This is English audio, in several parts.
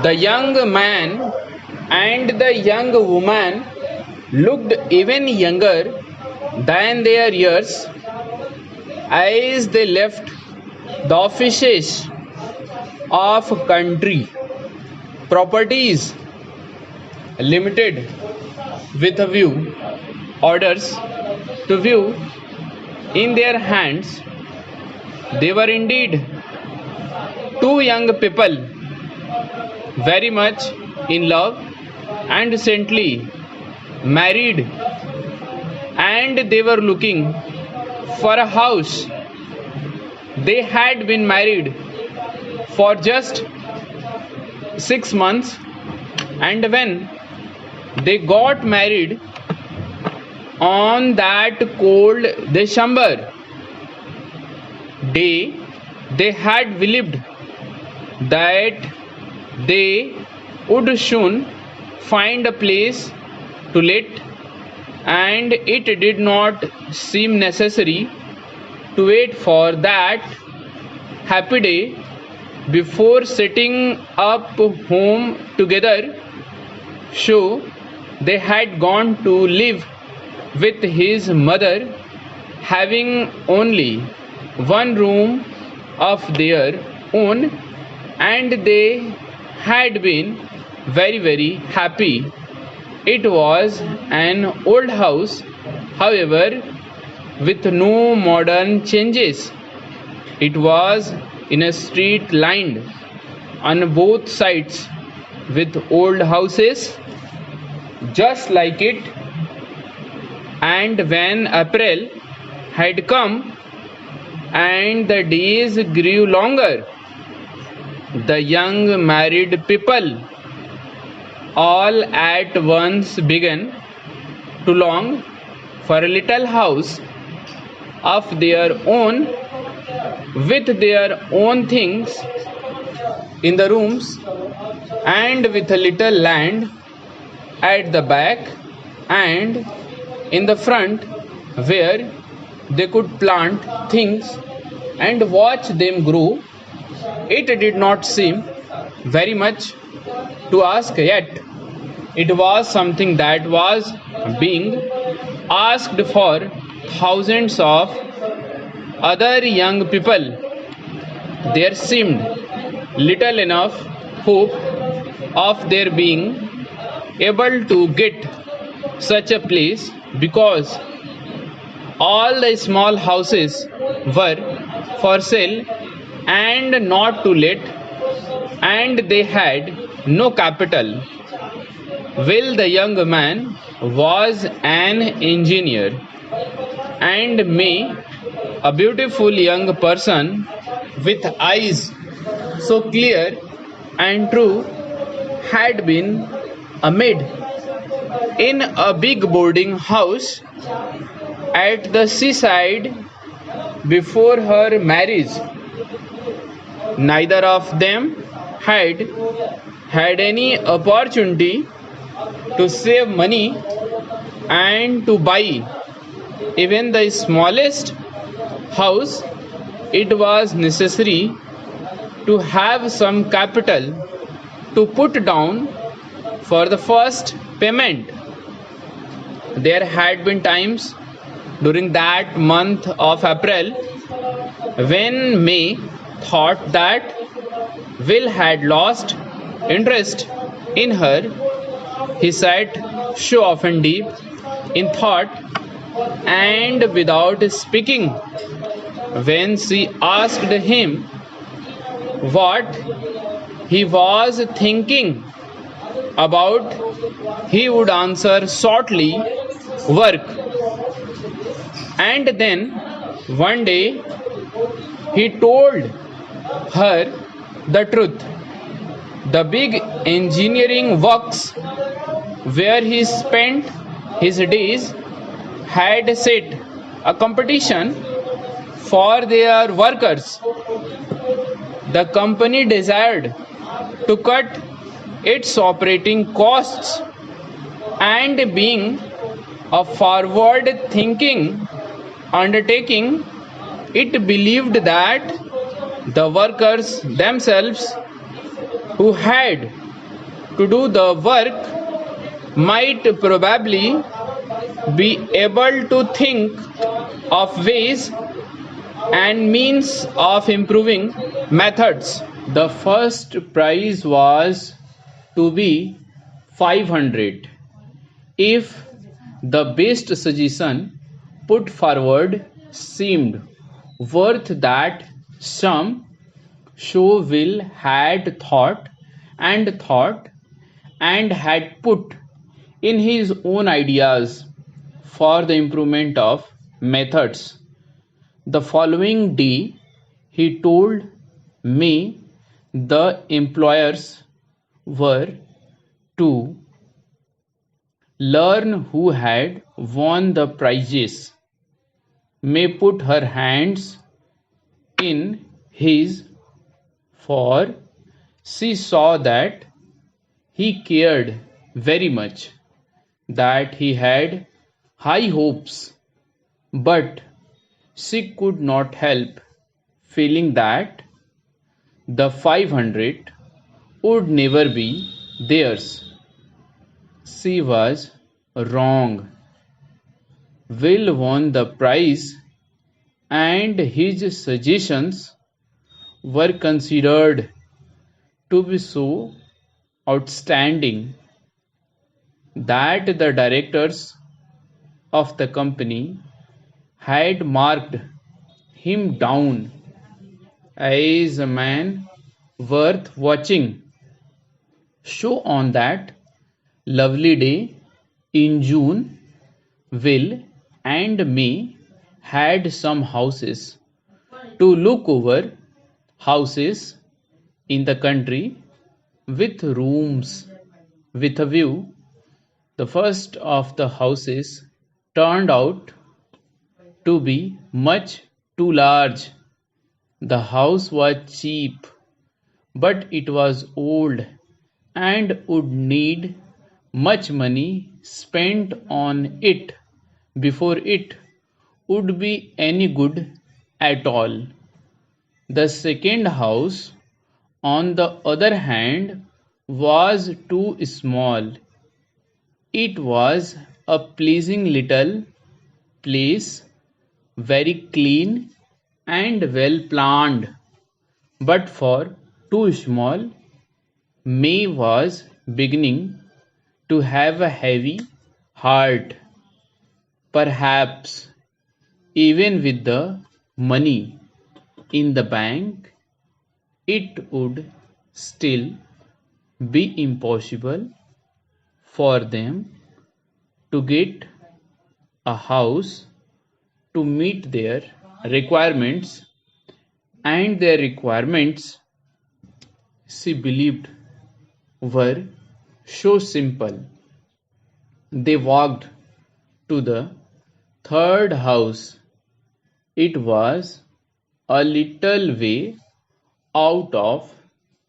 The young man and the young woman looked even younger than their years as they left the offices of country properties limited with a view orders to view in their hands. They were indeed two young people very much in love and recently married, and they were looking for a house. They had been married for just 6 months, and when they got married on that cold December day, they had believed that they would soon find a place to let, and it did not seem necessary to wait for that happy day before setting up home together. So they had gone to live with his mother, having only one room of their own, and they had been very happy. It was an old house, however, with no modern changes. It was in a street lined on both sides with old houses just like it. And when April had come and the days grew longer, the young married people all at once began to long for a little house of their own, with their own things in the rooms, and with a little land at the back and in the front where they could plant things and watch them grow. It did not seem very much to ask yet. It was something that was being asked for thousands of other young people. There seemed little enough hope of their being able to get such a place, because all the small houses were for sale and not to let, and they had no capital. Well, the young man was an engineer, and May, a beautiful young person with eyes so clear and true, had been a maid in a big boarding house at the seaside before her marriage. Neither of them had had any opportunity to save money and to buy even the smallest house. It was necessary to have some capital to put down for the first payment. There had been times during that month of April when May thought that Will had lost interest in her. He sat so often deep in thought and without speaking. When she asked him what he was thinking about, he would answer shortly, work. And then one day he told her the truth. The big engineering works where he spent his days had set a competition for their workers. The company desired to cut its operating costs, and being a forward thinking undertaking, it believed that the workers themselves, who had to do the work might probably be able to think of ways and means of improving methods. The first prize was to be 500 if the best suggestion put forward seemed worth that sum. So Will had thought and had put in his own ideas for the improvement of methods. The following day, he told me the employers were to learn who had won the prizes. May put her hands in his, for she saw that he cared very much, that he had high hopes, but she could not help feeling that the 500 would never be theirs. She was wrong. Will won the prize, and his suggestions were considered to be so outstanding that the directors of the company had marked him down as a man worth watching. So on that lovely day in June, Will and me had some houses to look over, houses in the country with rooms with a view. The first of the houses turned out to be much too large. The house was cheap, but it was old and would need much money spent on it before it would be any good at all. The second house, on the other hand, was too small. It was a pleasing little place, very clean and well planned, but for too small. May was beginning to have a heavy heart. Perhaps even with the money in the bank, it would still be impossible for them to get a house to meet their requirements, and their requirements, she believed, were so simple. They walked to the third house. It was a little way out of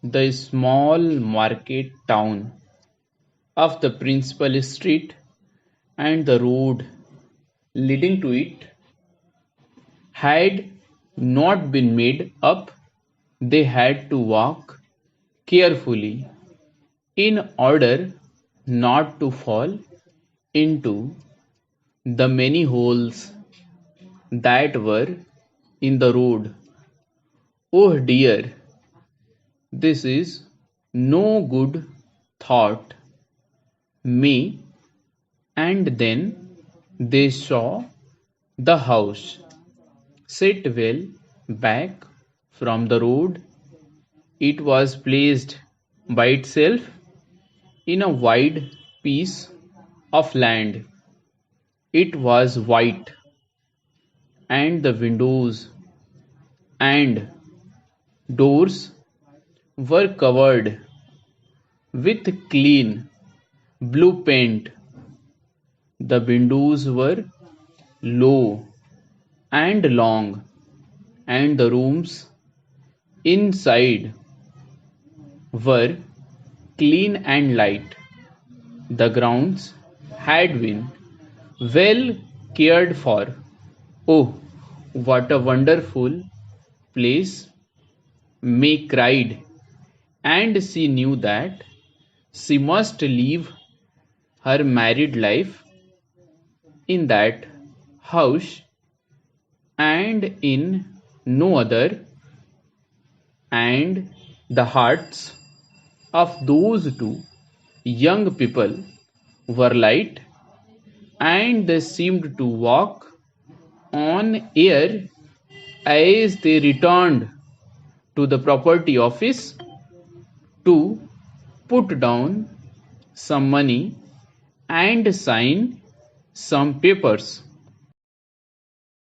the small market town of the principal street, and the road leading to it had not been made up. They had to walk carefully in order not to fall into the many holes that were in the road. Oh dear, this is no good, thought May, and then they saw the house set well back from the road. It was placed by itself in a wide piece of land. It was white, and the windows and doors were covered with clean blue paint. The windows were low and long, and the rooms inside were clean and light. The grounds had been well cared for. Oh, what a wonderful place! May cried, and she knew that She must leave her married life in that house and in no other, and the hearts of those two young people were light, and they seemed to walk on air as they returned to the property office to put down some money and sign some papers.